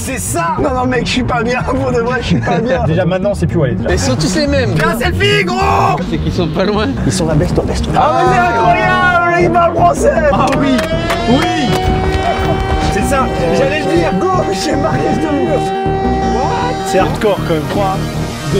c'est ça. Non, non, mec, je suis pas bien. Pour de vrai, je suis pas bien. Déjà maintenant, c'est plus où aller. Mais ils sont tous les mêmes. Fais un selfie, gros. C'est qu'ils sont pas loin. Ils sont là, baisse-toi. Ah, mais c'est incroyable. Il parle français. Ah oui, oui. C'est ça, j'allais le dire. Go, j'ai marqué ce mur. C'est hardcore quand même. 3, 2, 1.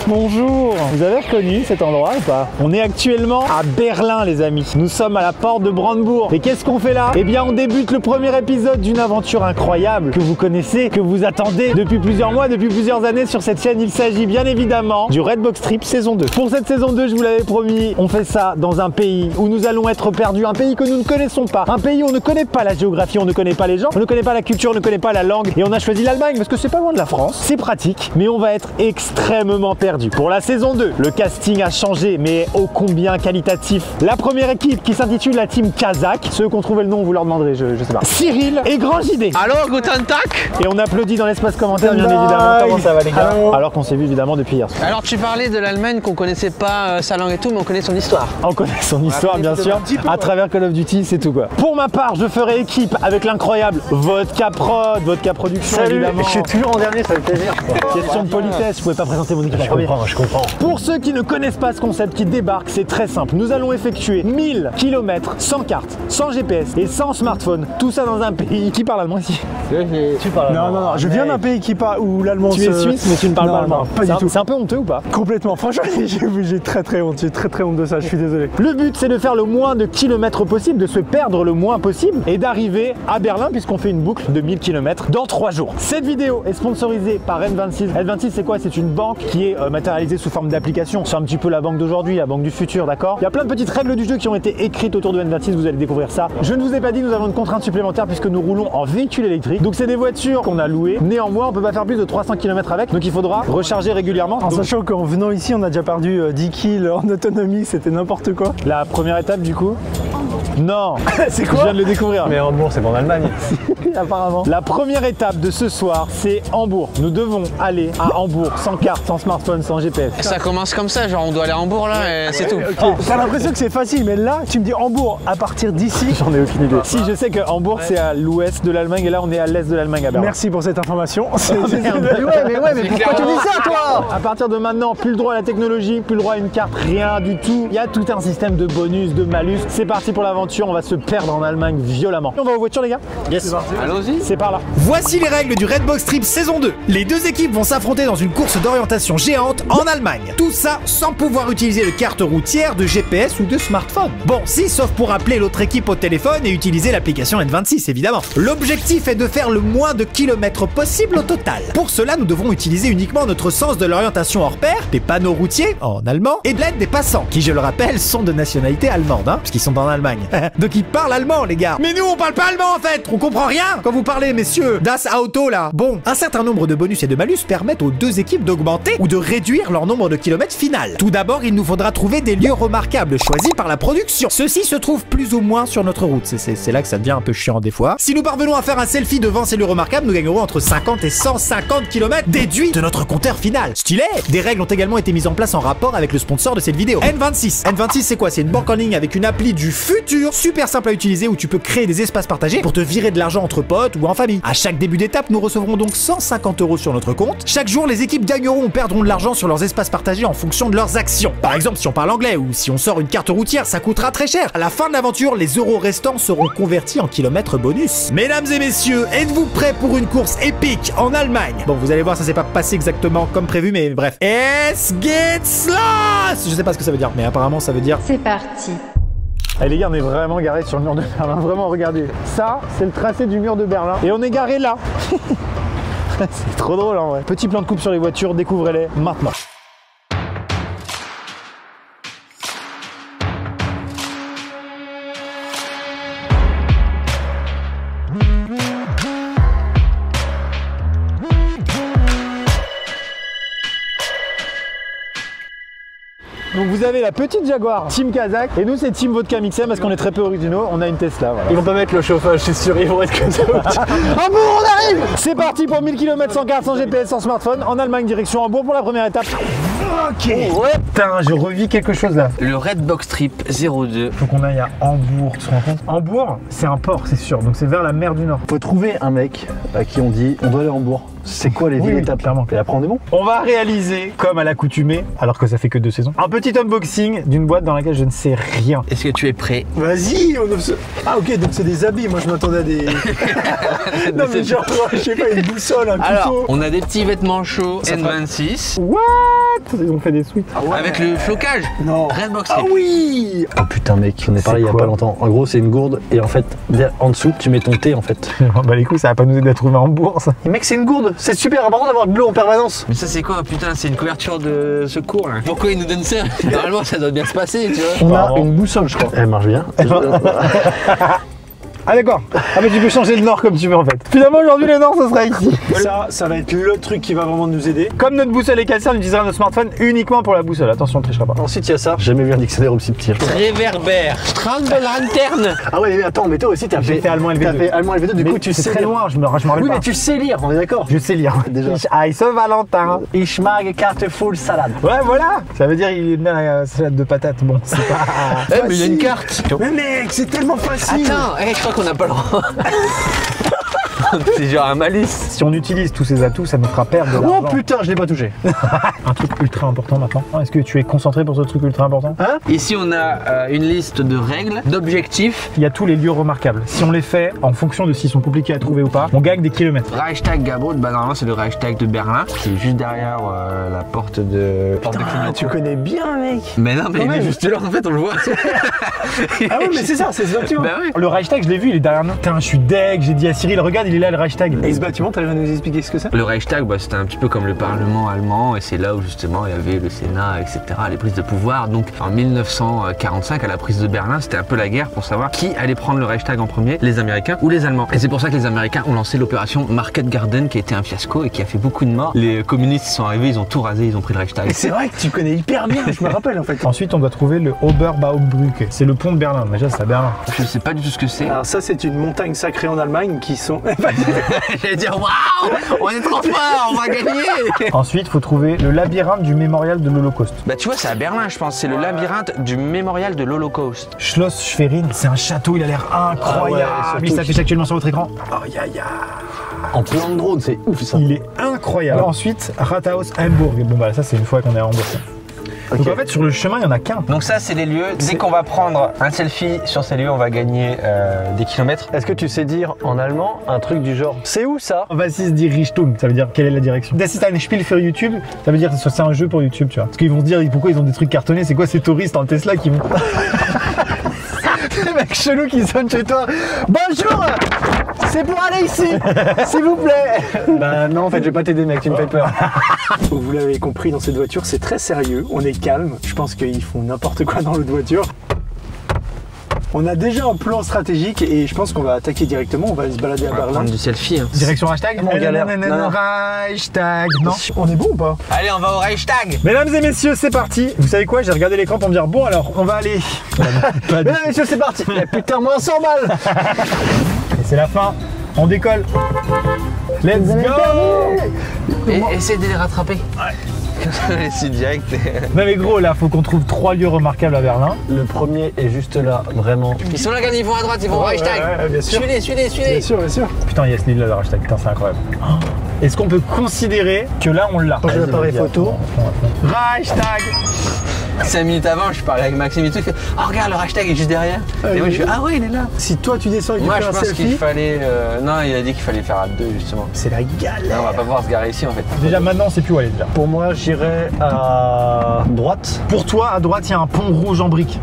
Bonjour. Vous avez reconnu cet endroit ou pas? On est actuellement à Berlin les amis. Nous sommes à la porte de Brandebourg. Et qu'est-ce qu'on fait là? Eh bien on débute le premier épisode d'une aventure incroyable que vous connaissez, que vous attendez depuis plusieurs mois, depuis plusieurs années sur cette chaîne. Il s'agit bien évidemment du Redbox Trip saison 2. Pour cette saison 2, je vous l'avais promis, on fait ça dans un pays où nous allons être perdus, un pays que nous ne connaissons pas, un pays où on ne connaît pas la géographie, on ne connaît pas les gens, on ne connaît pas la culture, on ne connaît pas la langue. Et on a choisi l'Allemagne parce que c'est pas loin de la France, c'est pratique, mais on va être extrêmement perdu. Pour la saison 2, le casting a changé, mais ô combien qualitatif. La première équipe qui s'intitule la team Kazakh, ceux qui ont trouvé le nom, vous leur demanderez, je sais pas. Cyril et Grand JD. Alors, Guten Tag. Et on applaudit dans l'espace commentaire, bien évidemment. Comment ça va les gars? Alors qu'on s'est vu évidemment depuis hier soir. Alors, tu parlais de l'Allemagne, qu'on connaissait pas sa langue et tout, mais on connaît son histoire. On connaît son histoire, bien sûr. À travers Call of Duty, c'est tout quoi. Pour ma part, je ferai équipe avec l'incroyable Vodka Prod, Vodka Production. Salut, évidemment. je suis toujours en dernier, ça fait plaisir. Question de politesse, je pouvais pas présenter mon équipe. Je comprends. Pour ceux qui ne connaissent pas ce concept, qui débarquent, c'est très simple. Nous allons effectuer 1000 km sans carte, sans GPS et sans smartphone. Tout ça dans un pays qui parle allemand ici. Tu parles allemand. Non, je viens d'un pays qui parle où l'allemand Tu es suisse, mais tu ne parles pas allemand. Pas du tout. C'est un peu honteux ou pas? Complètement. Franchement, j'ai très honte. J'ai très honte de ça. Je suis désolé. Le but, c'est de faire le moins de kilomètres possible, de se perdre le moins possible et d'arriver à Berlin puisqu'on fait une boucle de 1000 km dans 3 jours. Cette vidéo est sponsorisée par N26. N26, c'est quoi? C'est une banque qui est matérialisée sous forme d'application. C'est un petit peu la banque d'aujourd'hui, la banque du futur, d'accord? Il y a plein de petites règles du jeu qui ont été écrites autour de N26, vous allez découvrir ça. Je ne vous ai pas dit, nous avons une contrainte supplémentaire puisque nous roulons en véhicule électrique. Donc c'est des voitures qu'on a louées. Néanmoins, on peut pas faire plus de 300 km avec, donc il faudra recharger régulièrement. En sachant qu'en venant ici, on a déjà perdu 10 kills en autonomie, c'était n'importe quoi. La première étape du coup? Non. C'est quoi? Je viens de le découvrir. Mais Hambourg, c'est pas en Allemagne. Apparemment. La première étape de ce soir, c'est Hambourg. Nous devons aller à Hambourg sans carte, sans smartphone, sans GPS. Ça commence comme ça, genre on doit aller à Hambourg là et c'est tout. Ok. T'as l'impression que c'est facile, mais là, tu me dis Hambourg à partir d'ici. J'en ai aucune idée. Si, je sais que Hambourg c'est à l'ouest de l'Allemagne et là on est à l'est de l'Allemagne à Berlin. Merci pour cette information. Mais pourquoi tu dis ça, toi? À partir de maintenant, plus le droit à la technologie, plus le droit à une carte, rien du tout. Il y a tout un système de bonus, de malus. C'est parti pour l'aventure, on va se perdre en Allemagne violemment. On va aux voitures les gars? Yes. Allons-y. C'est par là. Voici les règles du Redbox Trip saison 2. Les deux équipes vont s'affronter dans une course d'orientation géante en Allemagne. Tout ça sans pouvoir utiliser de carte routière, de GPS ou de smartphone. Bon, si, sauf pour appeler l'autre équipe au téléphone et utiliser l'application N26 évidemment. L'objectif est de faire le moins de kilomètres possible au total. Pour cela, nous devrons utiliser uniquement notre sens de l'orientation hors pair, des panneaux routiers en allemand et de l'aide des passants, qui je le rappelle sont de nationalité allemande, puisqu'ils sont en Allemagne. Donc ils parlent allemand les gars. Mais nous on parle pas allemand en fait. On comprend rien quand vous parlez messieurs. Das Auto là. Bon, un certain nombre de bonus et de malus permettent aux deux équipes d'augmenter ou de réduire leur nombre de kilomètres final. Tout d'abord, il nous faudra trouver des lieux remarquables choisis par la production. Ceux-ci se trouvent plus ou moins sur notre route. C'est là que ça devient un peu chiant des fois. Si nous parvenons à faire un selfie devant ces lieux remarquables, nous gagnerons entre 50 et 150 km déduits de notre compteur final. Stylé. Des règles ont également été mises en place en rapport avec le sponsor de cette vidéo, N26. N26 c'est quoi? C'est une banque en ligne avec une appli du futur, super simple à utiliser où tu peux créer des espaces partagés pour te virer de l'argent entre potes ou en famille. À chaque début d'étape, nous recevrons donc 150 € sur notre compte. Chaque jour, les équipes gagneront ou perdront de l'argent sur leurs espaces partagés en fonction de leurs actions. Par exemple, si on parle anglais ou si on sort une carte routière, ça coûtera très cher. À la fin de l'aventure, les euros restants seront convertis en kilomètres bonus. Mesdames et messieurs, êtes-vous prêts pour une course épique en Allemagne? Bon, vous allez voir, ça s'est pas passé exactement comme prévu, mais bref. Es geht's los! Je sais pas ce que ça veut dire, mais apparemment ça veut dire... C'est parti. Allez les gars, on est vraiment garés sur le mur de Berlin. Vraiment, regardez. Ça, c'est le tracé du mur de Berlin. Et on est garé là. C'est trop drôle en vrai. Petit plan de coupe sur les voitures, découvrez-les maintenant. Donc vous avez la petite Jaguar Team Kazakh et nous c'est Team Vodka Mixem parce qu'on est très peu originaux, on a une Tesla. Voilà. Ils vont pas mettre le chauffage, c'est sûr, ils vont être comme ça. Hambourg, on arrive! C'est parti pour 1000 km sans carte, sans GPS, sans smartphone. En Allemagne, direction Hambourg pour la première étape. Ok. Ouais. Putain, je revis quelque chose là. Le Red Box Trip 02. Faut qu'on aille à Hambourg, tu te rends compte? Hambourg, c'est un port, c'est sûr, donc c'est vers la mer du Nord. Faut trouver un mec à qui on dit on doit aller à Hambourg. C'est quoi les villes étapes clairement. Et après on est bon. On va réaliser, comme à l'accoutumée, alors que ça fait que 2 saisons, un petit unboxing d'une boîte dans laquelle je ne sais rien. Est-ce que tu es prêt? Vas-y, Ah ok, donc c'est des habits, moi je m'attendais à des... non mais genre, je sais pas, une boussole, un Alors, couteau. on a des petits vêtements chauds N26 What? Ils ont fait des suites. avec le flocage. Non. Red Box Ah Trip. oui. Oh putain mec, on est parlé il y a quoi pas longtemps. En gros c'est une gourde et en fait en dessous tu mets ton thé en fait. Bah les couilles, ça va pas nous aider à trouver Hambourg ça. Et mec c'est une gourde, c'est super important d'avoir de l'eau en permanence. Mais ça c'est quoi? Putain, c'est une couverture de secours là. Pourquoi ils nous donnent ça? Normalement ça doit bien se passer, tu vois. On a Pardon. une boussole je crois. Elle marche bien. Ah d'accord. Ah mais tu peux changer de nord comme tu veux en fait. Finalement aujourd'hui le nord ce sera ici. Ça va être le truc qui va vraiment nous aider. Comme notre boussole est cassée, on utilisera notre smartphone uniquement pour la boussole. Attention, on trichera pas. Ensuite il y a ça. J'ai jamais vu un dictionnaire aussi petit. Réverbère. Strand de lanterne. Ah ouais mais attends, mais toi aussi t'as J'ai fait allemand LV2. T'as fait allemand LV2, du Mais coup tu c'est sais très lire. loin, je me rappelle Oui pas. mais tu sais lire, on est d'accord. Je sais lire. Déjà. Ich heiße Valentin. Ich mag carte full salade. Ouais voilà. Ça veut dire il est bien la salade de patates. Bon, c'est pas... Eh mais il y a une carte. Mais mec, c'est tellement facile. Attends, je crois qu'on n'a pas le droit. C'est genre un malice. Si on utilise tous ces atouts, ça nous fera perdre de Oh l'argent. putain, je l'ai pas touché. Un truc ultra important maintenant. Est-ce que tu es concentré pour ce truc ultra important? Ici on a une liste de règles, d'objectifs. Il y a tous les lieux remarquables. Si on les fait en fonction de s'ils sont compliqués à trouver ou pas, on gagne des kilomètres. Reichstag Gabaud, bah normalement c'est le Reichstag de Berlin, qui est juste derrière la porte de Ah, tu connais bien mec. Mais non, mais Quand il est même. juste là en fait, on le voit. Ah oui mais c'est ça, c'est ce bâtiment. Bah oui. Le Reichstag, je l'ai vu, il est derrière nous. Putain, je suis deg, j'ai dit à Cyril, regarde, il est là le Reichstag. Et ce bâtiment, t'arrives à nous expliquer ce que c'est? Le Reichstag, bah, c'était un petit peu comme le Parlement allemand, et c'est là où justement il y avait le Sénat, etc., les prises de pouvoir. Donc en 1945, à la prise de Berlin, c'était un peu la guerre pour savoir qui allait prendre le Reichstag en premier, les Américains ou les Allemands. Et c'est pour ça que les Américains ont lancé l'opération Market Garden, qui a été un fiasco et qui a fait beaucoup de morts. Les communistes sont arrivés, ils ont tout rasé, ils ont pris le Reichstag. C'est vrai que tu connais hyper bien, je me rappelle en fait. Ensuite, on doit trouver le Oberbaumbrücke. C'est le pont de Berlin. Déjà, c'est à Berlin. Je sais pas du tout ce que c'est. Alors ça c'est une montagne sacrée en Allemagne qui sont... J'allais dire waouh, on est trop fort, on va gagner. Ensuite, il faut trouver le labyrinthe du mémorial de l'Holocauste. Bah tu vois, c'est à Berlin, je pense. C'est le labyrinthe du mémorial de l'Holocauste. Schloss Schwerin, c'est un château, il a l'air incroyable. surtout Il s'affiche actuellement sur votre écran. Aïe aïe aïe. En plan de drone, c'est ouf ça. Il est incroyable. Ensuite, Rathaus Hamburg. Bon bah ça c'est une fois qu'on est à Hambourg. Donc en fait sur le chemin il y en a qu'un. Donc ça, c'est les lieux. Dès qu'on va prendre un selfie sur ces lieux, on va gagner des kilomètres. Est-ce que tu sais dire en allemand un truc du genre c'est où ça? Was ist die Richtung? Ça veut dire quelle est la direction. Das ist ein Spiel für YouTube. Ça veut dire que c'est un jeu pour YouTube, tu vois. Parce qu'ils vont se dire pourquoi ils ont des trucs cartonnés. C'est quoi ces touristes en Tesla qui vont... Les mecs chelous qui sonnent chez toi. Bonjour, c'est pour aller ici, s'il vous plaît. Bah non, en fait, je vais pas t'aider, mec, tu me fais peur. Vous l'avez compris, dans cette voiture, c'est très sérieux. On est calme. Je pense qu'ils font n'importe quoi dans l'autre voiture. On a déjà un plan stratégique et je pense qu'on va attaquer directement. On va aller se balader à On va Berlin. prendre du selfie. Hein. Direction Reichstag. On galère. Non. Reichstag. Non. On est bon ou pas? Allez, on va au Reichstag. Mesdames et messieurs, c'est parti. Vous savez quoi? J'ai regardé l'écran pour me dire bon alors on va aller. Pas du Mesdames et messieurs, c'est parti. Eh, putain, moins 100 balles. Et c'est la fin. On décolle. Let's go. Et essaye de les rattraper. Ouais. C'est direct. Non mais gros là, faut qu'on trouve 3 lieux remarquables à Berlin. Le premier est juste là, vraiment. Ils sont là, quand ils vont à droite, ils vont au Reichstag. Ouais, bien sûr. Suivez-les. Bien sûr, bien sûr. Putain, il y a ce livre là de Reichstag. Putain, c'est incroyable. Est-ce qu'on peut considérer que là on l'a? J'ai l'appareil photo. Reichstag. 5 minutes avant, je parlais avec Maxime et tout. Oh, regarde, le Reichstag est juste derrière. Et moi, je suis ah ouais, il est là. Si toi tu descends et que tu Moi, fais je un pense qu'il selfie, fallait. Non, il a dit qu'il fallait faire à 2 justement. c'est la Là, galère. on va pas pouvoir se garer ici en fait. Déjà maintenant, on sait plus où aller déjà. Pour moi, j'irai à droite. Pour toi, à droite, il y a un pont rouge en briques.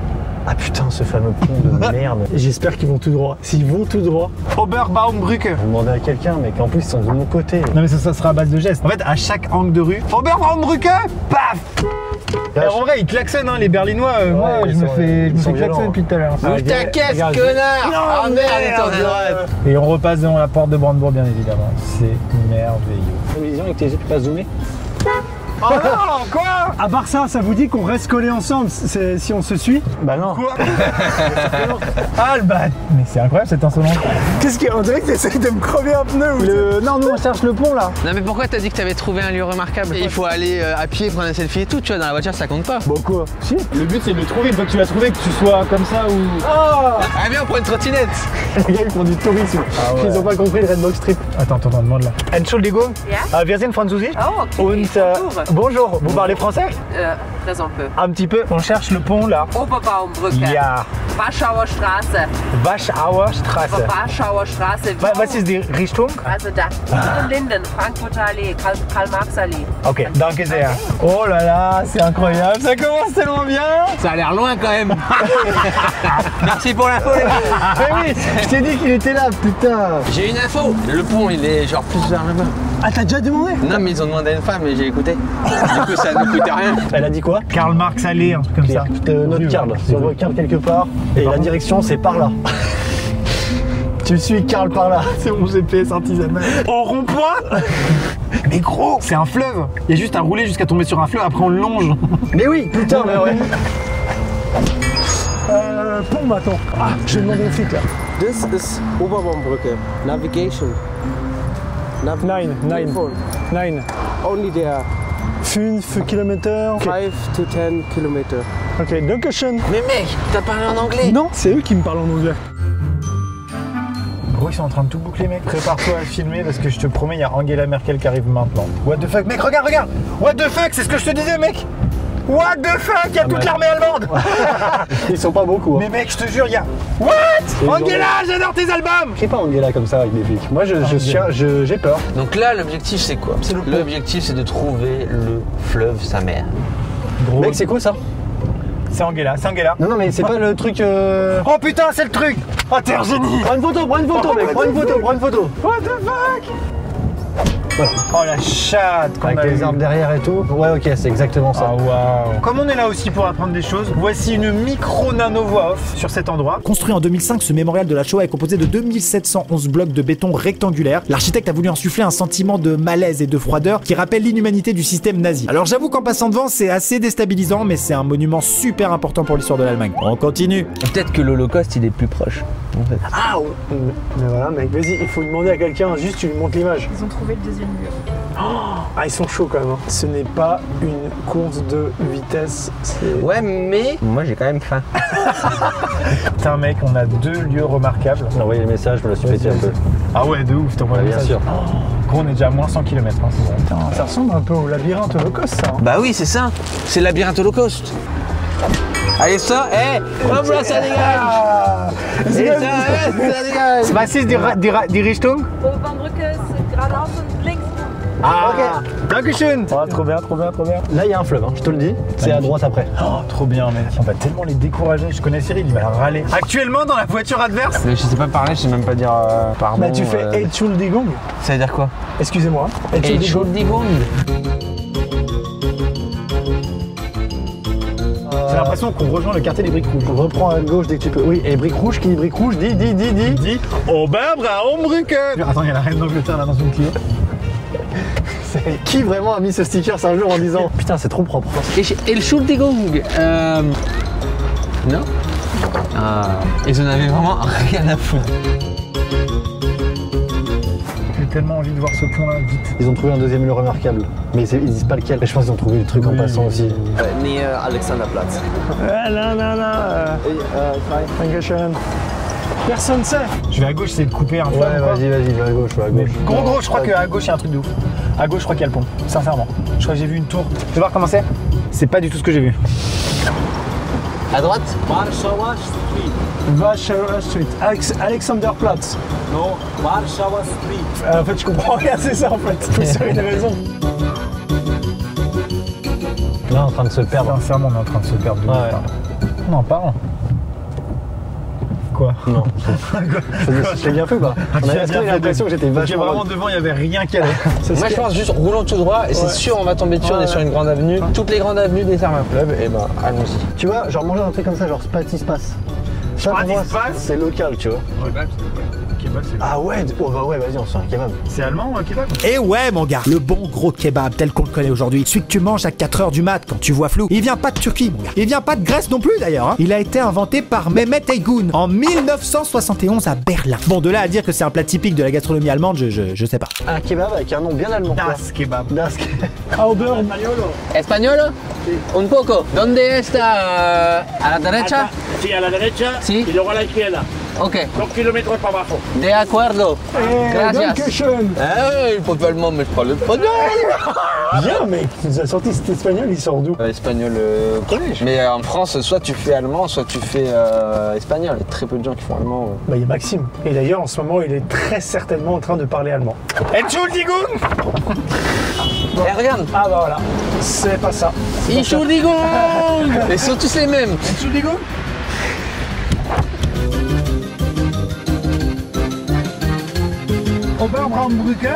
Ah putain, ce fameux pont de merde. J'espère qu'ils vont tout droit. S'ils vont tout droit, Oberbaumbrücke. vous demandez à quelqu'un, mais qu'en plus ils sont de mon côté. Non mais ça sera à base de gestes. En fait, à chaque angle de rue, Oberbaumbrücke, paf. Et en vrai, ils klaxonnent, hein, les Berlinois. Moi, je ils me sont- fais ils sont klaxonner violents. depuis tout à l'heure. Bouge ta caisse, regarde, connard. Non, Oh merde, il est en merde. droite. Et on repasse devant la porte de Brandebourg, bien évidemment. C'est merveilleux. Vision avec tes yeux, tu peux pas zoomer. Oh non, quoi? À part ça vous dit qu'on reste collés ensemble si on se suit? Bah non. Quoi? Ah le bat. Mais c'est incroyable cette insolence. Qu'est-ce qu'on dirait que t'essayes de me crever un pneu ou Non, nous on cherche le pont là. Non mais pourquoi t'as dit que t'avais trouvé un lieu remarquable? Il faut aller à pied, prendre un selfie et tout, tu vois, dans la voiture ça compte pas. Bon quoi? Si. Le but c'est de le trouver, une fois que tu l'as trouvé, que tu sois comme ça ou... Oh Ah viens on prend une trottinette. Les gars ils font du tourisme. Ah ouais. Ils ont pas compris le Redbox Trip. Attends, demande là. Entschuldigung. Ja? Wir sind Französisch. Oh, okay. Und, Bonjour. bonjour. Vous parlez français? Très un peu. Un petit peu. On cherche le pont là. Oberbaumbrücke. Ja. Warschauer Straße. Warschauer Straße. Warschauer Straße. Was ist die Richtung? Also da. Linden, Frankfurter Allee, Karl-Marx-Allee. Ok, danke sehr. Oh là là, c'est incroyable, ça commence tellement bien. Ça a l'air loin quand même. Merci pour l'info les gars. Mais oui, je t'ai dit qu'il était là, putain. J'ai une info. Le pont il est genre plus vers là-bas. Ah, t'as déjà demandé? Non mais ils ont demandé à une femme et j'ai écouté. Du coup ça ne coûtait rien. Elle a dit quoi? Karl Marx Allée, un truc comme ça. Notre Karl, si on voit Karl quelque part, et la direction c'est par là. Tu suis Karl par là. C'est mon GPS artisanal. Au rond-point. Mais gros, c'est un fleuve. Il y a juste à rouler jusqu'à tomber sur un fleuve, après on le longe. Mais oui, putain, mais ouais. Pont maintenant. Ah, je vais demander une flic là. This is Oberbaumbrücke. Navigation. Nine. 9. Only there. 5 km. 5 to 10 kilometer. Ok, Dankeschön. Mais mec, t'as parlé en anglais. Non, c'est eux qui me parlent en anglais. Gros, ils sont en train de tout boucler, mec. Prépare-toi à filmer parce que je te promets, il y a Angela Merkel qui arrive maintenant. What the fuck, mec, regarde. What the fuck, c'est ce que je te disais, mec. What the fuck, il y a toute l'armée allemande. Ils sont pas beaucoup. Hein. Mais mec, je te jure, il y a... What? Angela, j'adore tes albums. Crie pas Angela comme ça avec des flics. Moi, j'ai peur. Donc là l'objectif c'est quoi? L'objectif c'est de trouver le fleuve sa mère. Gros, Mec, c'est quoi ça? c'est Angela. Non, mais c'est pas le truc. Oh putain, c'est le truc. Oh, t'es un génie. Prends une photo, mec. Prends une photo. What the fuck? Voilà. Oh la chatte qu'on Avec a les eu. arbres derrière et tout. Ouais, ok, c'est exactement ça. Ah waouh. Comme on est là aussi pour apprendre des choses, voici une micro nano voix off sur cet endroit. Construit en 2005, ce mémorial de la Shoah est composé de 2711 blocs de béton rectangulaires. L'architecte a voulu insuffler un sentiment de malaise et de froideur qui rappelle l'inhumanité du système nazi. Alors j'avoue qu'en passant devant, c'est assez déstabilisant, mais c'est un monument super important pour l'histoire de l'Allemagne. On continue. Peut-être que l'Holocauste il est plus proche en fait. Ah ouais. Mais voilà, mec, vas-y, il faut demander à quelqu'un, juste tu lui montres l'image. Ils ont trouvé le deuxième lieu. Ah, ils sont chauds quand même. Hein. Ce n'est pas une course de vitesse. Ouais mais moi j'ai quand même faim. Putain mec, on a 2 lieux remarquables. J'ai envoyé le message, je me la suis pété un peu. Ah ouais, de ouf, t'envoies Ouais, le bien message. sûr. Gros, on est déjà à moins 100 km, hein, c'est bon. Putain, ça ressemble un peu au labyrinthe Holocauste, ça. Hein. Bah oui c'est ça. C'est le labyrinthe Holocauste. Allez ça, hop là ça dégage. Ah, Et ça dégage. Was ist die Richtung? Oberbaumbrücke ist geradeaus und links. Ah, ok. Dankeschön. Ah, trop bien. Là, il y a un fleuve, hein, je te le dis. C'est à droite après. Oh, trop bien, mec. On va tellement les décourager. Je connais Cyril, il va râler. Actuellement, dans la voiture adverse. Mais je sais pas parler, je sais même pas dire pardon. Bah, tu fais Entschuldigung. Ça veut dire quoi? Excusez-moi. Entschuldigung. J'ai l'impression qu'on rejoint le quartier des briques rouges. On reprend à gauche dès que tu peux. Oui, et brique rouge, qui dit brique rouge, dit. Dit Oberbaumbrücke. Attends, il y a la reine d'Angleterre là dans une Clio. Qui vraiment a mis ce sticker un jour en disant putain, c'est trop propre. Et le Schuldigung non? Ah, ils en avaient vraiment rien à foutre. J'ai tellement envie de voir ce pont là, vite. Ils ont trouvé un deuxième lieu remarquable. Mais ils disent pas lequel. Et je pense qu'ils ont trouvé le truc en passant aussi. Nähe Alexanderplatz. Dankeschön. Personne sait. Je vais à gauche, essayer de couper un peu. Ouais, vas-y, va à gauche, Gros, je crois qu'à gauche, il y a un truc de ouf. À gauche, je crois qu'il y a le pont. Sincèrement. Je crois que j'ai vu une tour. Tu veux voir comment c'est? C'est pas du tout ce que j'ai vu. À droite? Warschauer Street. Warschauer Street. Alexanderplatz. No, Warschauer Street. En fait, je comprends rien, c'est ça en fait. Pour ça, une raison. Là, en train de se perdre. Sincèrement, on est en train de se perdre. Ouais. On en parle. Quoi? Non. Je t'ai bien fait ou pas? Est-ce qu'on a l'impression que j'étais vachement. Vraiment devant, il n'y avait rien qui allait. Moi je pense juste roulons tout droit et c'est sûr on va tomber dessus, on est sur une grande avenue. Toutes les grandes avenues desservent un fleuve et ben allons-y. Tu vois, genre manger un truc comme ça, genre Spatispace. Ça, pour moi, c'est local, tu vois. Ok, Ah ouais, oh bah ouais, vas-y, on se fait un kebab. C'est allemand un kebab? Eh ouais mon gars, le bon gros kebab tel qu'on le connaît aujourd'hui, celui que tu manges à 4h du mat quand tu vois flou, il vient pas de Turquie mon gars, il vient pas de Grèce non plus d'ailleurs, hein. Il a été inventé par Mehmet Aygun en 1971 à Berlin. Bon, de là à dire que c'est un plat typique de la gastronomie allemande, je sais pas. Un kebab avec un nom bien allemand. Das Kebab. Das Kebab. Auburn. Espagnol? Un poco. ¿Dónde está? ¿A la derecha? Sí, a la derecha Sí. y luego a la izquierda. Ok. 2 kilómetros para abajo. De acuerdo. Gracias. Dankeschön. Il faut pas allemand, mais je parle espagnol. Bien mec, tu nous as sorti cet espagnol, il sort d'où? Espagnol collège. Mais en France, soit tu fais allemand, soit tu fais espagnol. Il y a très peu de gens qui font allemand. Bah il y a Maxime. Et d'ailleurs en ce moment il est très certainement en train de parler allemand. Entschuldigung. Eh, regarde. Ah bah voilà, c'est pas ça. Entschuldigung. Ils sont tous les mêmes. Entschuldigung. Oberbraumbrücke.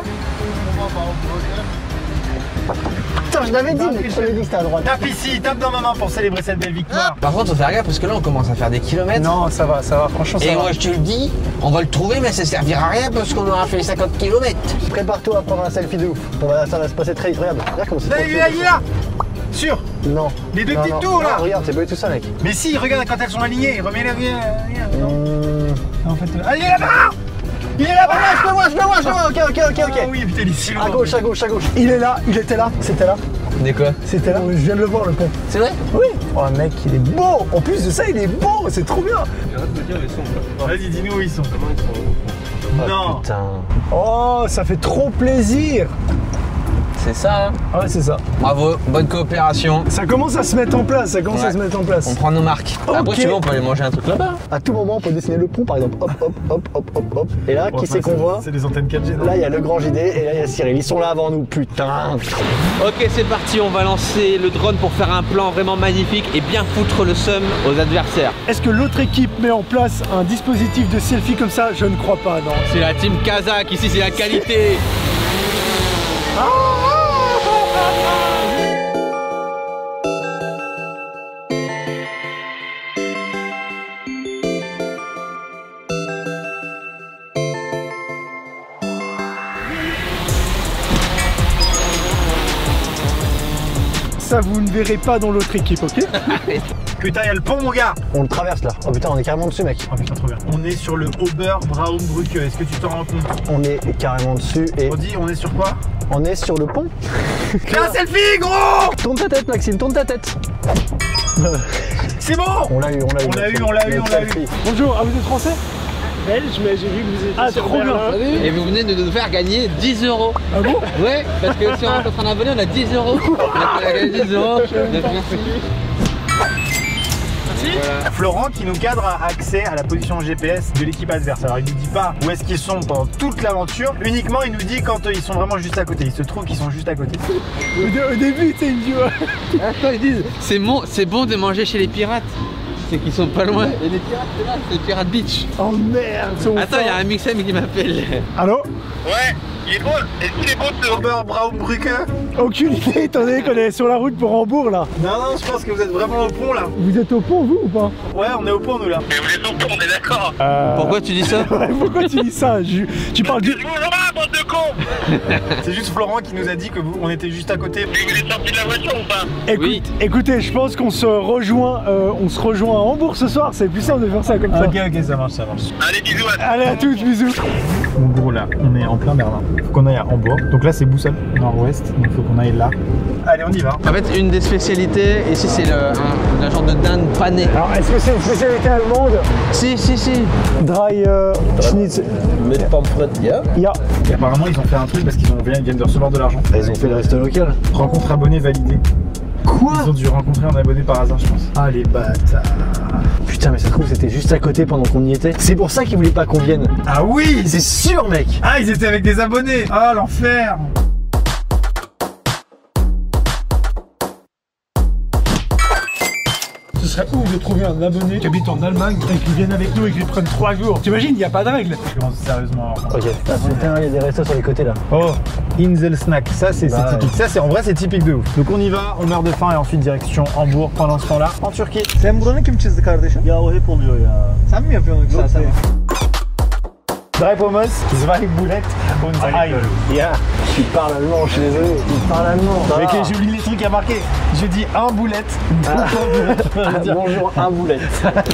Putain, je l'avais dit, mais je t'avais dit que c'était à droite. Tape ici, tape dans ma main pour célébrer cette belle victoire. Par contre, faut faire gaffe parce que là, on commence à faire des kilomètres. Non, ça va, franchement ça Et va. moi, je te le dis, on va le trouver, mais ça servira à rien parce qu'on aura fait 50 km. Prépare-toi à prendre un selfie de ouf. Ça va se passer très incroyable. Regarde comment c'est Là, trop il est là, chill. il est là. Sûr. Non. Les deux Non, petites non. tours, là. Non, regarde, c'est pas du tout ça mec. Mais si, regarde quand elles sont alignées, remets-les, regarde. En fait, ah, il est là-bas. Il est là-bas. Je le vois, ok. Ah oui, putain, il est si loin. À gauche. Il est là, il était là, c'était là. De quoi? C'était là, je viens de le voir le pont. C'est vrai? Oui. Oh mec, il est beau. En plus de ça, il est beau, c'est trop bien. Vas-y, dis-nous où ils sont. Non. Putain. Oh, ça fait trop plaisir. C'est ça, hein? Ah ouais, c'est ça. Bravo, bonne coopération. Ça commence à se mettre en place, On prend nos marques. Après, Ok. tu veux, on peut aller manger un truc là-bas. À tout moment, on peut dessiner le pont, par exemple. Hop. Et là, qui c'est qu'on voit? C'est des antennes 4G. Là, il y a le grand JD et là, il y a Cyril. Ils sont là avant nous, putain. Ok, c'est parti, on va lancer le drone pour faire un plan vraiment magnifique et bien foutre le seum aux adversaires. Est-ce que l'autre équipe met en place un dispositif de selfie comme ça? Je ne crois pas, non. C'est la team Kazakh, ici c'est la qualité. Ça, vous ne verrez pas dans l'autre équipe, ok? Putain, il y a le pont, mon gars. On le traverse là. Oh putain, on est carrément dessus, mec. Oh putain, trop bien. On est sur le Oberbraumbrücke. Est-ce que tu t'en rends compte? On est carrément dessus et On dit, on est sur quoi? on est sur le pont. Fais un selfie, gros. Tourne ta tête, Maxime, tourne ta tête. C'est bon. On l'a eu. On l'a eu. Bonjour, ah, vous êtes français? Belge, mais j'ai vu que vous étiez Ah, sur trop bien. Berlin. Et vous venez de nous faire gagner 10 euros. Ah bon? Ouais, parce que si on rentre en abonné, on a 10 euros. On a gagné 10 euros. Merci. Voilà. Florent qui nous cadre a accès à la position GPS de l'équipe adverse. Alors il nous dit pas où est-ce qu'ils sont pendant toute l'aventure, uniquement il nous dit quand ils sont vraiment juste à côté. Il se trouve qu'ils sont juste à côté. Au début, c'est une duo. Attends, ils disent c'est bon de manger chez les pirates. C'est qu'ils sont pas loin. Et les pirates, c'est là, c'est les Pirates Beach. Oh merde, ils sont Attends, il y a un mixem qui m'appelle. Allô? Ouais, il est bon. Est-ce qu'il est bon de Oberbraumbrücke? Aucune idée, étant donné qu'on est sur la route pour Hambourg là. Non, je pense que vous êtes vraiment au pont là. Vous êtes au pont, vous ou pas? Ouais, on est au pont nous là. Mais vous êtes au pont, on est d'accord. Pourquoi tu dis ça? Pourquoi tu dis ça? Tu parles du... Bonjour, bande de cons. C'est juste Florent qui nous a dit que on était juste à côté. Mais vous êtes sorti de la voiture ou pas? Oui. Écoutez, je pense qu'on se rejoint à Hambourg ce soir. C'est plus simple de faire ça comme ça. Ok, ça marche. Allez, bisous à Allez, à tous, bisous. En gros là, on est en plein Berlin. Faut qu'on aille à Hambourg. Donc là c'est boussole nord-ouest, donc faut qu'on aille là. Allez, on y va. En fait, une des spécialités ici, c'est la genre de dinde panée. Alors, est-ce que c'est une spécialité allemande? Si. Dry Schnitzel. Mit Pommes frites, ja? Ya. Et apparemment ils ont fait un truc parce qu'ils viennent de recevoir de l'argent. Ils ont fait le resto local. Rencontre abonné validée. Quoi? Ils ont dû rencontrer un abonné par hasard, je pense. Ah les bâtards. Putain, mais ça se trouve, c'était juste à côté pendant qu'on y était. C'est pour ça qu'ils voulaient pas qu'on vienne. Ah oui. C'est sûr, mec. Ah, ils étaient avec des abonnés. Ah l'enfer. Ce serait ouf de trouver un abonné qui habite en Allemagne et qui vienne avec nous et qui prenne 3 jours. T'imagines, il n'y a pas de règle. Je commence sérieusement à... Ok, il y a des restos sur les côtés là. Oh, Insel Snack, ça c'est Bah, typique. Ça c'est en vrai c'est typique de ouf. Donc on y va, on meurt de faim et ensuite direction Hambourg pendant ce temps-là en Turquie. Sen buranın kim çizdi kardeşim? Ya o hep oluyor ya. Sen mi yapıyorsun ça? Drei Pommes, zwei Boulettes und Ei. Yeah. Il parle allemand, je suis désolé. Il parle allemand. Mais que j'oublie les trucs à marquer. Je dis un boulette. Bonjour, un boulette.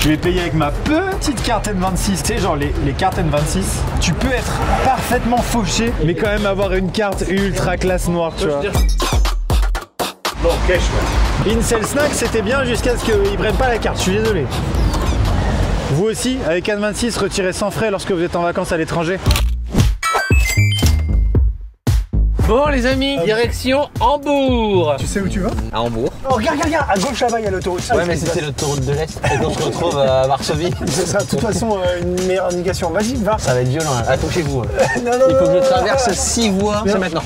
Je vais payer avec ma petite carte N26. Tu sais, genre les cartes N26, tu peux être parfaitement fauché, mais quand même avoir une carte ultra classe noire, tu vois. Incel Snack, c'était bien jusqu'à ce qu'ils prennent pas la carte, je suis désolé. Vous aussi, avec N26, retirez sans frais lorsque vous êtes en vacances à l'étranger. Bon les amis, direction Hambourg. Tu sais où tu vas? À Hambourg. Oh, regarde, à gauche là-bas, il y a l'autoroute. Ouais, mais c'était l'autoroute de l'Est et qu'on se retrouve à Varsovie. Ce sera de toute façon une meilleure indication. Vas-y, va. Ça va être violent, là. Accrochez-vous. Non, Il faut que je traverse 6 voies. C'est maintenant.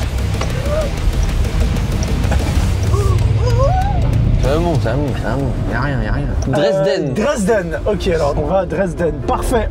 Ça monte. Y'a rien. Dresden. Dresden. Ok, alors on va à Dresden. Parfait.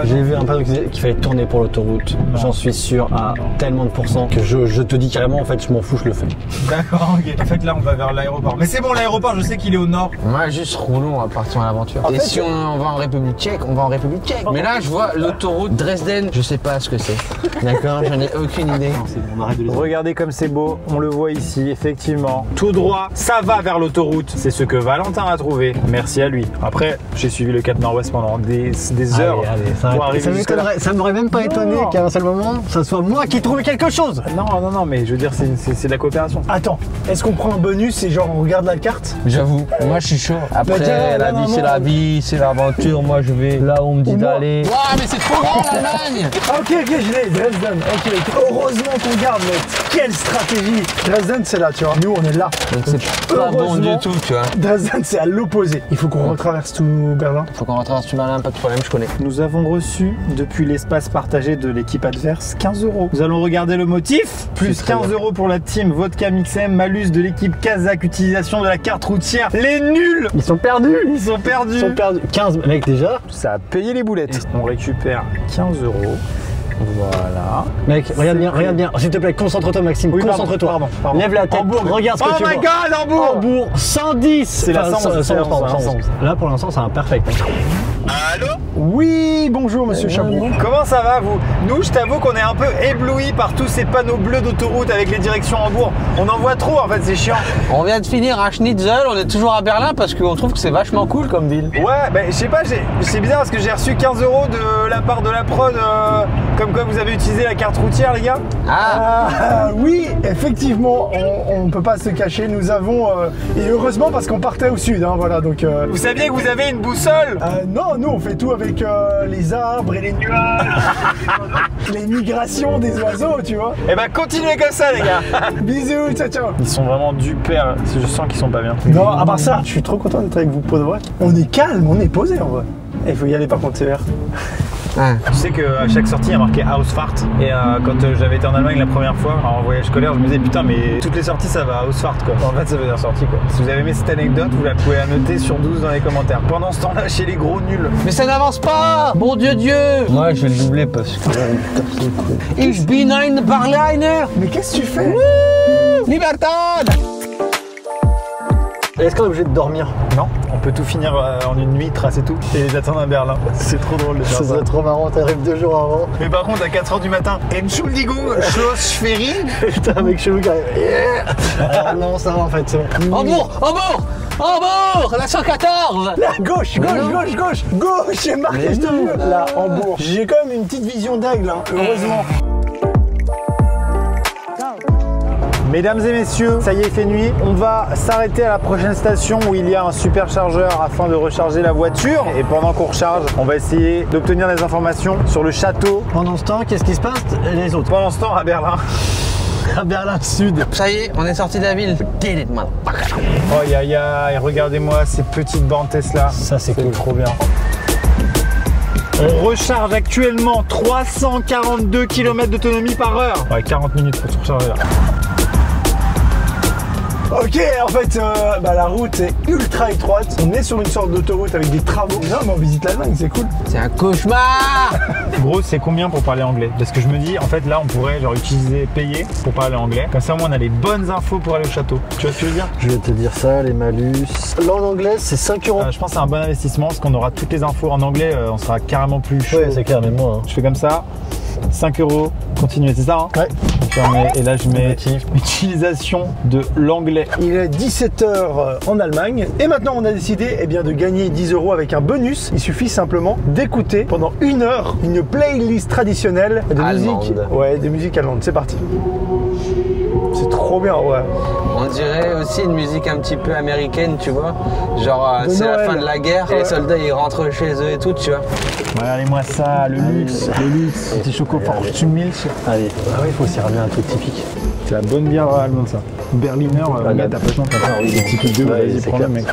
J'ai vu un panneau qu'il fallait tourner pour l'autoroute. J'en suis sûr à tellement de pourcents que je te dis carrément, en fait, je m'en fous, je le fais. D'accord, ok. En fait, là, on va vers l'aéroport. Mais c'est bon, l'aéroport, je sais qu'il est au nord. Moi, juste roulons, on va partir à l'aventure. Et si on va en République tchèque, on va en République tchèque. Mais là, je vois l'autoroute Dresden, je sais pas ce que c'est. D'accord, j'en ai aucune idée. On arrête de les... Regardez comme c'est beau, on le voit ici, effectivement. Tout droit, ça va vers l'autoroute. C'est ce que Valentin a trouvé. Merci à lui. Après, j'ai suivi le Cap Nord-Ouest pendant des heures. Pour arriver jusque là. Ça m'aurait même pas étonné qu'à un seul moment, ça soit moi qui trouve quelque chose. Non, mais je veux dire, c'est de la coopération. Attends, est-ce qu'on prend un bonus et genre on regarde la carte? J'avoue, moi je suis chaud. Après, tiens, la vie c'est la vie, c'est l'aventure. Moi je vais là où on me dit d'aller. Waouh, mais c'est trop grand l'Allemagne. Ok, je l'ai, Dresden. Ok. Heureusement qu'on garde, mec. Quelle stratégie. Dresden, c'est là, tu vois. Nous, on est là. Donc c'est pas bon du tout, tu vois. Dresden, c'est à l'opposé. Il faut qu'on retraverse tout Berlin. Faut qu'on retraverse tout Berlin, pas de problème, je connais. Nous avons reçu, depuis l'espace partagé de l'équipe adverse, 15 €. Nous allons regarder le motif. Plus 15 € pour la team Vodka Mixem, malus de l'équipe kazakh, utilisation de la carte routière. Les nuls. Ils sont perdus. Ils sont perdus. 15, mec, déjà. Ça a payé les boulettes. On récupère 15 €. Voilà. Mec, regarde bien. S'il te plaît, concentre-toi, Maxime. Oui, concentre-toi. Pardon. Lève la tête. Hambourg. Regarde ce que tu vois. Oh my god, Hambourg. Hambourg, 110. C'est la 111, 111. Là, pour l'instant, c'est un perfect. Allô? Oui, bonjour, monsieur Chabot. Comment ça va, vous? Nous, je t'avoue qu'on est un peu éblouis par tous ces panneaux bleus d'autoroute avec les directions Hambourg. On en voit trop, en fait, c'est chiant. On vient de finir à Schnitzel, on est toujours à Berlin parce qu'on trouve que c'est vachement cool comme ville. Ouais, ben je sais pas, c'est bizarre parce que j'ai reçu 15 € de la part de la prod, comme quoi vous avez utilisé la carte routière, les gars. Oui, effectivement, on peut pas se cacher. Nous avons, et heureusement parce qu'on partait au sud, hein, voilà, donc... Vous saviez que vous avez une boussole? Non, nous on fait tout avec les arbres et les nuages, les migrations des oiseaux, tu vois. Eh ben continuez comme ça, les gars. Bisous, ciao. Ils sont vraiment du père, je sens qu'ils sont pas bien. Non, à part ça, je suis trop content d'être avec vous pour de vrai. On est calme, on est posé en vrai. Il faut y aller par contre, c'est vert. Tu sais qu'à chaque sortie il y a marqué Ausfahrt et quand j'avais été en Allemagne la première fois en voyage scolaire, je me disais putain mais toutes les sorties ça va Ausfahrt quoi. En fait ça veut dire sortie quoi. Si vous avez aimé cette anecdote, vous la pouvez la noter sur 12 dans les commentaires. Pendant ce temps-là chez les gros nuls. Mais ça n'avance pas. Bon Dieu. Moi je vais le doubler parce que... Ich bin ein Berliner. Mais qu'est-ce que tu fais? Libertad. Est-ce qu'on est obligé de dormir? Non, on peut tout finir en une nuit, tracer tout et les attendre à Berlin. C'est trop drôle de faire Ça ça. serait trop marrant, t'arrives 2 jours avant. Mais par contre à 4 h du matin, Entschuldigung, Schlossferien. Putain, un mec chelou qui arrive. Yeah. Ah non, ça va en fait, c'est bon. Hambourg, la 114. Là, gauche, c'est marqué, je te jure. Là, Hambourg. J'ai quand même une petite vision d'aigle, hein, heureusement. Mesdames et messieurs, ça y est, il fait nuit. On va s'arrêter à la prochaine station où il y a un superchargeur afin de recharger la voiture. Et pendant qu'on recharge, on va essayer d'obtenir des informations sur le château. Pendant ce temps, qu'est-ce qui se passe les autres? Pendant ce temps, à Berlin. À Berlin Sud. Ça y est, on est sorti de la ville. Oh, et regardez-moi ces petites bornes Tesla. Ça, c'est cool. Trop bien. On recharge actuellement 342 km d'autonomie par heure. Ouais, 40 minutes pour se recharger là. Ok, en fait, la route est ultra étroite. On est sur une sorte d'autoroute avec des travaux. Non, mais on visite l'Allemagne, c'est cool. C'est un cauchemar. Gros, c'est combien pour parler anglais? Parce que je me dis, en fait, là, on pourrait genre payer pour parler anglais. Comme ça, au moins, on a les bonnes infos pour aller au château. Tu vois ce que je veux dire? Je vais te dire ça, les malus. Langue anglaise, c'est 5 €. Je pense que c'est un bon investissement parce qu'on aura toutes les infos en anglais. On sera carrément plus chaud. Ouais, c'est clair, mais moi. Je fais comme ça. 5 €, continuer, c'est ça hein? Ouais. Et là, je mets utilisation de l'anglais. Il est 17 h en Allemagne et maintenant on a décidé de gagner 10 € avec un bonus. Il suffit simplement d'écouter pendant 1 heure une playlist traditionnelle de musique. Ouais, de musique allemande. C'est parti. C'est trop bien, ouais. On dirait aussi une musique un petit peu américaine, tu vois. Genre, c'est la fin de la guerre, et les soldats ils rentrent chez eux et tout, tu vois. Regardez-moi ça, le luxe, Petit choco fortune milk. Allez, ah oui, il faut s'y ramener un truc typique. C'est la bonne bière allemande ça. Berliner, t'as pas de temps, c'est typique de vas-y, prends le mec.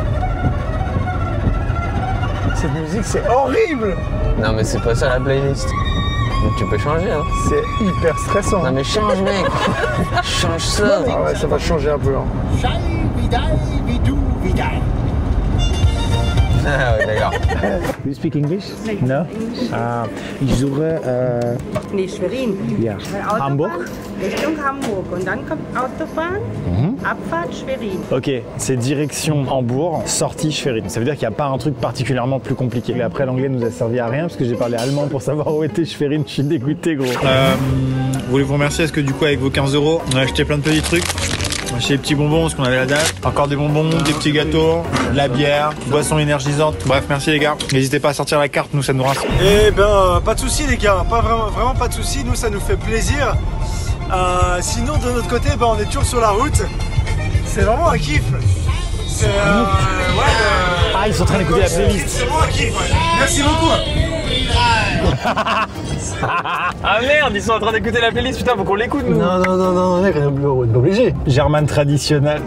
Cette musique, c'est horrible. Non, mais c'est pas ça la playlist. Tu peux changer, hein. C'est hyper stressant. Non, mais change, mec. Change ça. Ah ouais, ça va changer un peu. Hein. Ah ouais, d'accord. You speak English? No? Ich suche Nee, Schwerin. ja. Hamburg. Richtung Hamburg. Und dann kommt Autobahn, Abfahrt Schwerin. Ok, c'est direction Hambourg, sortie Schwerin. Ça veut dire qu'il n'y a pas un truc particulièrement plus compliqué. Mais après, l'anglais nous a servi à rien parce que j'ai parlé allemand pour savoir où était Schwerin. Je suis dégoûté, gros. Voulez vous remercier parce que du coup, avec vos 15 €, on a acheté plein de petits trucs. On a acheté des petits bonbons parce qu'on avait la date. Encore des bonbons, des petits gâteaux, de la bière, boissons énergisantes. Bref, merci les gars. N'hésitez pas à sortir la carte, nous ça nous rince. Eh ben, pas de soucis les gars, pas vraiment pas de soucis. Nous, ça nous fait plaisir. Sinon, de notre côté, on est toujours sur la route. C'est vraiment un kiff. C'est Ah, ils sont en train d'écouter la playlist. C'est vraiment un kiff. Ouais. Merci beaucoup. Ah merde, ils sont en train d'écouter la playlist, putain, faut qu'on l'écoute nous. Non, mec, on est pas obligé. German traditionnel.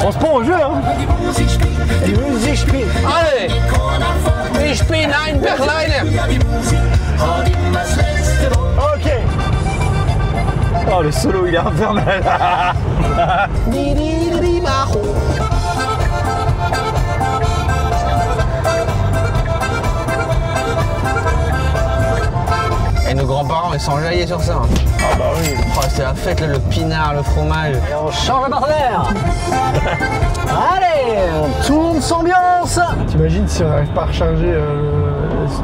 On se prend au jeu, hein. Allez! Ich bin ein Berliner! Ok. Oh, le solo, il est infernal. Et nos grands-parents, ils sont jaillés sur ça. Hein. Ah bah oui. Oh, c'est la fête, là, le pinard, le fromage. Et on change le partenaire. Allez, tout le monde s'ambiance. T'imagines si on n'arrive pas à recharger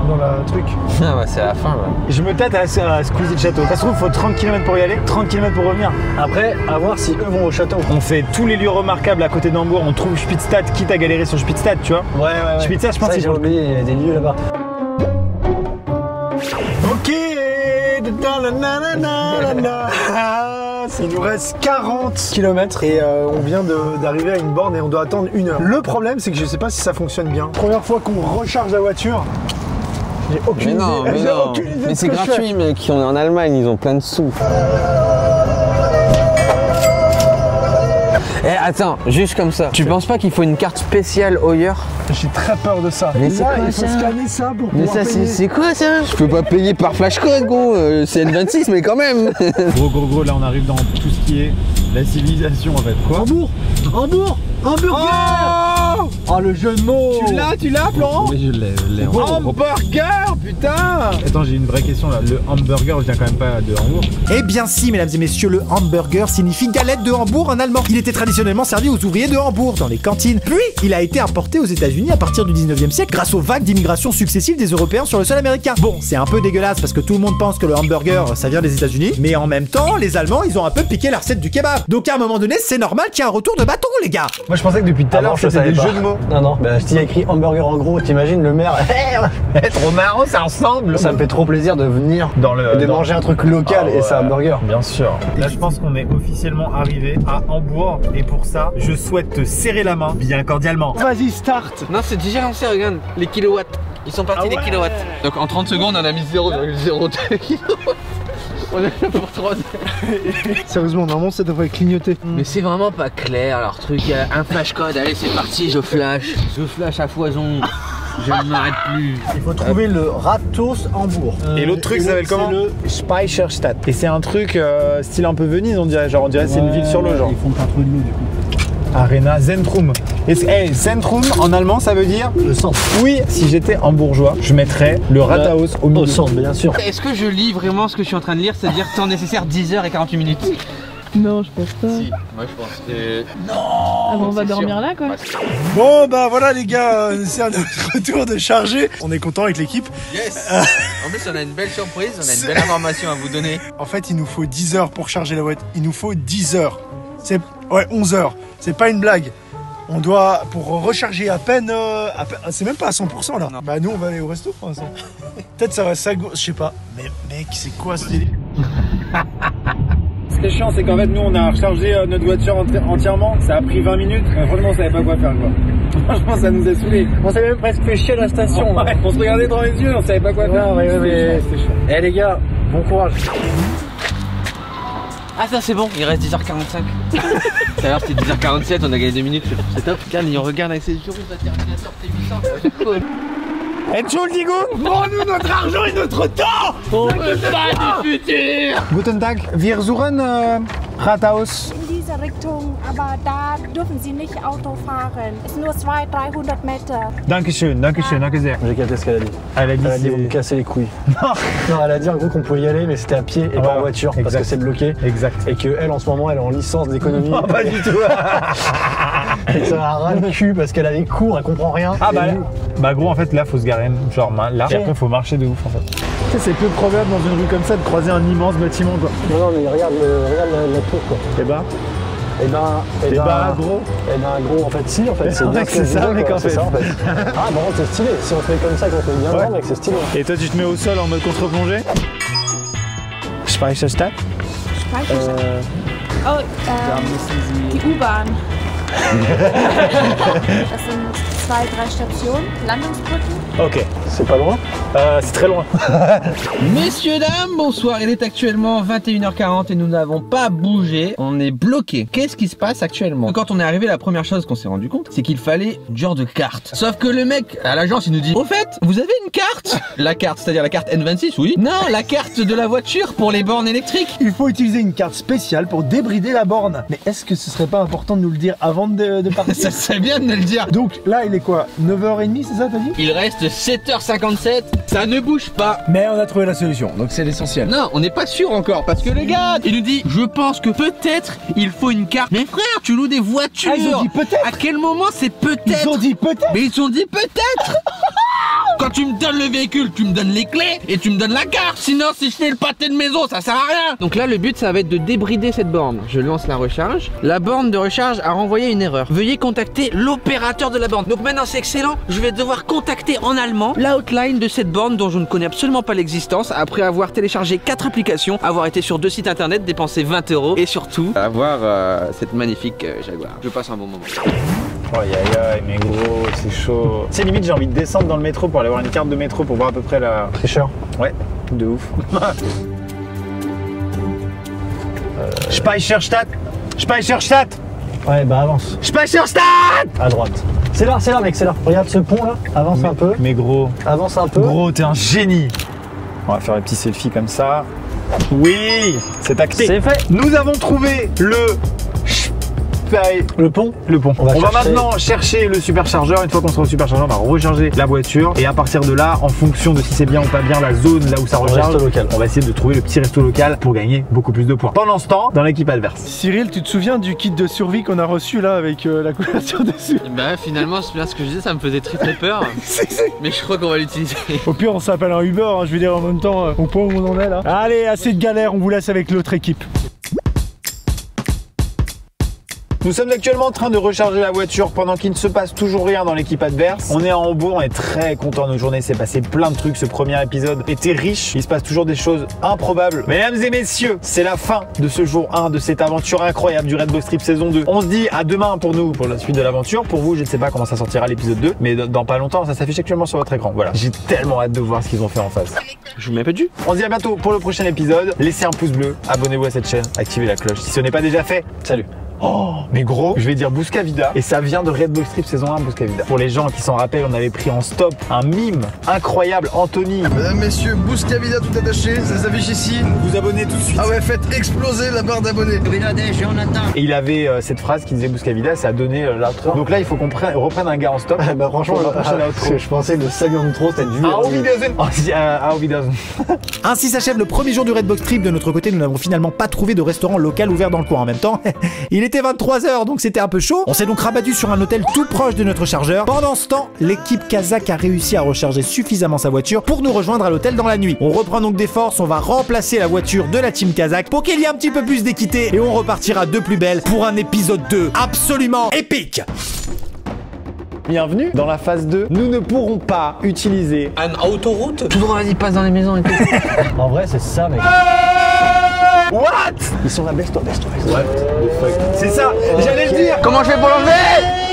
dans la truc. Ah ouais, c'est la fin, ouais. Je me tâte à squeezer le château. Ça se trouve, il faut 30 km pour y aller, 30 km pour revenir. Après, à voir si eux vont au château. On fait tous les lieux remarquables à côté d'Hambourg. On trouve Spitzstadt, quitte à galérer sur Spitzstadt, tu vois. Ouais. Spitzstadt, je pense que qu'il j'ai oublié, il y a des lieux là-bas. Ok. Il nous reste 40 km et on vient d'arriver à une borne et on doit attendre 1 heure. Le problème, c'est que je sais pas si ça fonctionne bien. Première fois qu'on recharge la voiture, j'ai aucune idée. Mais aucune idée de mais ce c'est que je fais. gratuit, mec. On est en Allemagne, ils ont plein de sous. Eh, attends, juste comme ça. Tu penses pas qu'il faut une carte spéciale Heuer? J'ai très peur de ça. Mais c'est là, quoi il faut ça scanner ça pour Mais pouvoir ça, payer. c'est quoi ça? Je peux pas payer par flashcode, gros. C'est N26, mais quand même. Gros, là on arrive dans tout ce qui est la civilisation en fait. Quoi? Hambourg, hamburger. Oh, le jeu de mots. Tu l'as, Florent? Mais je l'ai. Hamburger, putain! Attends, j'ai une vraie question là. Le hamburger vient quand même pas de Hambourg. Eh bien si, mesdames et messieurs, le hamburger signifie galette de Hambourg en allemand. Il était traditionnellement servi aux ouvriers de Hambourg dans les cantines. Puis, il a été importé aux États-Unis à partir du 19e siècle grâce aux vagues d'immigration successives des Européens sur le sol américain. Bon, c'est un peu dégueulasse parce que tout le monde pense que le hamburger, ça vient des États-Unis, mais en même temps, les Allemands, ils ont un peu piqué la recette du kebab. Donc à un moment donné, c'est normal qu'il y ait un retour de bâton, les gars. Moi, je pensais que depuis tout à l'heure, c'était des jeux de mots. Non, bah, s'il y a écrit hamburger en gros, t'imagines le maire. Trop marrant, ça ressemble. Ça me fait trop plaisir de venir et de manger un truc local et c'est un burger. Bien sûr. Là, je pense qu'on est officiellement arrivé à Hambourg et pour ça, je souhaite te serrer la main bien cordialement. Vas-y, start. Non, c'est déjà lancé, regarde. Les kilowatts. Ils sont partis des kilowatts. Donc en 30 secondes, on a mis 0,02 kilowatts. On est là pour 3 heures. Sérieusement, normalement ça devrait clignoter. Mais c'est vraiment pas clair leur truc. Un flash code, allez c'est parti, je flash à foison. Je ne m'arrête plus. Il faut trouver le Rathaus Hambourg. Et l'autre truc, ça s'appelle comment? Le Speicherstadt. Et c'est un truc style un peu Venise, on dirait. Genre, on dirait c'est une ville sur l'eau, genre. Ils font pas trop de l'eau du coup. Arena Zentrum. Zentrum en allemand, ça veut dire Le centre. oui. Si j'étais hambourgeois, je mettrais le Rathaus au milieu. Au centre, bien sûr. Est-ce que je lis vraiment ce que je suis en train de lire, c'est-à-dire temps nécessaire 10h48 minutes? Non, je pense pas. Si, moi je pense. Ah bon, on va c'est dormir sûr. là quoi. Bon bah voilà les gars, c'est à notre retour de charger. On est content avec l'équipe. Yes. En plus on a une belle surprise, on a une belle information à vous donner. En fait il nous faut 10 heures pour charger la voiture. Il nous faut 10 heures. C'est 11 heures. C'est pas une blague. On doit, pour recharger à peine c'est même pas à 100% là. Bah nous on va aller au resto pour l'instant. Peut-être ça va je sais pas. Mais mec c'est quoi ce délire? Ce qui est chiant, c'est qu'en fait, nous, on a rechargé notre voiture entièrement. Ça a pris 20 minutes. Mais franchement, on savait pas quoi faire, quoi. Franchement, ça nous a saoulés. On s'est même presque fait chier à la station. Ouais, on se regardait dans les yeux, on savait pas quoi faire. Ouais. Eh les gars, bon courage. Ah ça c'est bon, il reste 10h45. Tout à l'heure c'était 10h47, on a gagné 2 minutes. C'est top, regarde, on regarde avec ses yeux, la Terminator T800, c'est cool. Entschuldigung! Rends-nous notre argent et notre temps! On peut pas du futur. Guten Tag, wir suchen Rathaus. In diese Richtung, aber da dürfen Sie nicht Auto fahren. Es ist nur 200-300 Meter. Dankeschön, danke sehr. J'ai capté ce qu'elle a dit. Elle a dit, Elle a dit vous me cassez les couilles. Non, elle a dit en gros qu'on pouvait y aller mais c'était à pied et pas en voiture parce exact. que c'est bloqué. Exact. Et qu'elle en ce moment elle est en licence d'économie. Non, pas du tout. Et ça a ras le cul parce qu'elle a des cours, elle comprend rien. Ah Et bah, nous- bah gros, en fait, là, faut se garer, genre là, et après, faut marcher de ouf, en fait. Tu sais, c'est peu probable dans une rue comme ça de croiser un immense bâtiment, quoi. Non mais regarde la tour quoi. Et bah, Et ben gros. Et ben gros en fait si en fait c'est bien mec, ce que je c'est ça, disais, mec, quoi, en c'est fait. ça en fait. Ah bon c'est stylé, si on fait comme ça qu'on fait bien Ouais. droit mec c'est stylé. Et toi, tu te mets au sol en mode contre-plongée. Speicherstadt. Speicherstadt. Oh, die U-Bahn. Das sind 2-3 Stationen, Landungsbrücken. Ok. C'est pas loin. C'est très loin. Messieurs, dames, bonsoir. Il est actuellement 21h40 et nous n'avons pas bougé. On est bloqué. Qu'est-ce qui se passe actuellement? Quand on est arrivé, la première chose qu'on s'est rendu compte, c'est qu'il fallait une genre de carte. Sauf que le mec à l'agence, il nous dit: au fait, vous avez une carte? La carte, c'est-à-dire la carte N26, oui? Non, la carte de la voiture pour les bornes électriques. Il faut utiliser une carte spéciale pour débrider la borne. Mais est-ce que ce serait pas important de nous le dire avant de partir? Ça serait bien de me le dire. Donc là il est quoi? 9h30 c'est ça t'as dit? Il reste 7h57. Ça ne bouge pas. Mais on a trouvé la solution, donc c'est l'essentiel. Non, on n'est pas sûr encore parce que le gars, il nous dit: je pense que peut-être il faut une carte. Mais frère, tu loues des voitures. Ah, ils ont dit peut-être. À quel moment c'est peut-être? Ils ont dit peut-être. Mais ils ont dit peut-être. Quand tu me donnes le véhicule, tu me donnes les clés et tu me donnes la carte. Sinon, si je fais le pâté de maison, ça sert à rien. Donc là, le but, ça va être de débrider cette borne. Je lance la recharge. La borne de recharge a renvoyé une erreur. Veuillez contacter l'opérateur de la borne. Donc maintenant, c'est excellent. Je vais devoir contacter en allemand l'outline de cette borne dont je ne connais absolument pas l'existence, après avoir téléchargé 4 applications, avoir été sur 2 sites internet, dépensé 20 € et surtout avoir cette magnifique Jaguar. Je passe un bon moment. Oh aïe aïe, mais gros, c'est chaud. C'est limite, j'ai envie de descendre dans le métro pour aller voir une carte de métro pour voir à peu près la. Tricheur. Ouais, de ouf. Speicherstadt. Speicherstadt. Ouais bah avance. Speicherstadt. À droite. C'est là mec, c'est là. Regarde ce pont là, avance un peu. Mais gros, Avance un peu. gros, t'es un génie. On va faire un petit selfie comme ça. Oui, c'est acté. C'est fait. Nous avons trouvé Le pont. le pont. On va chercher. maintenant chercher le superchargeur. Une fois qu'on sera au superchargeur, on va recharger la voiture. Et à partir de là, en fonction de si c'est bien ou pas bien la zone là où ça recharge, Resto local. on va essayer de trouver le petit resto local pour gagner beaucoup plus de points. Pendant ce temps, dans l'équipe adverse. Cyril, tu te souviens du kit de survie qu'on a reçu là avec la couverture dessus? Bah finalement, c'est bien ce que je disais, ça me faisait très peur. Mais je crois qu'on va l'utiliser. Au pire on s'appelle un Uber, hein, je veux dire en même temps au point où on en est là. Allez, assez de galère, on vous laisse avec l'autre équipe. Nous sommes actuellement en train de recharger la voiture pendant qu'il ne se passe toujours rien dans l'équipe adverse. On est en Hambourg, on est très content. Nos journées s'est passé plein de trucs. Ce premier épisode était riche. Il se passe toujours des choses improbables. Mesdames et messieurs, c'est la fin de ce jour 1 de cette aventure incroyable du Redbox Trip saison 2. On se dit à demain pour nous, pour la suite de l'aventure. Pour vous, je ne sais pas comment ça sortira l'épisode 2, mais dans pas longtemps, ça s'affiche actuellement sur votre écran. Voilà. J'ai tellement hâte de voir ce qu'ils ont fait en face. Je vous mets un peu de jus. On se dit à bientôt pour le prochain épisode. Laissez un pouce bleu, abonnez-vous à cette chaîne, activez la cloche si ce n'est pas déjà fait. Salut. Oh, mais gros, je vais dire Bouscavida et ça vient de Redbox Trip saison 1 Bouscavida. Pour les gens qui s'en rappellent, on avait pris en stop un mime incroyable, Anthony. Mesdames, messieurs, Bouscavida tout attaché, ça s'affiche ici. Vous abonnez tout de suite. Ah ouais, faites exploser la barre d'abonnés. Et il avait cette phrase qui disait Bouscavida, ça a donné l'outro. Donc là, il faut qu'on reprenne un gars en stop. Bah franchement, je pensais que le salut en outro, c'était du. Auf Wiedersehen. Ainsi s'achève le premier jour du Redbox Trip. De notre côté, nous n'avons finalement pas trouvé de restaurant local ouvert dans le coin. En même temps, il était 23 h, donc c'était un peu chaud. On s'est donc rabattu sur un hôtel tout proche de notre chargeur. Pendant ce temps, l'équipe kazakh a réussi à recharger suffisamment sa voiture pour nous rejoindre à l'hôtel dans la nuit. On reprend donc des forces, on va remplacer la voiture de la team kazakh pour qu'il y ait un petit peu plus d'équité et on repartira de plus belle pour un épisode 2 absolument épique. Bienvenue dans la phase 2. Nous ne pourrons pas utiliser Un autoroute. Tout droit, vas-y, passe dans les maisons et tout. En vrai, c'est ça, mec. What? Ils sont là, baisse-toi. C'est ça, j'allais le dire. Comment je fais pour l'enlever?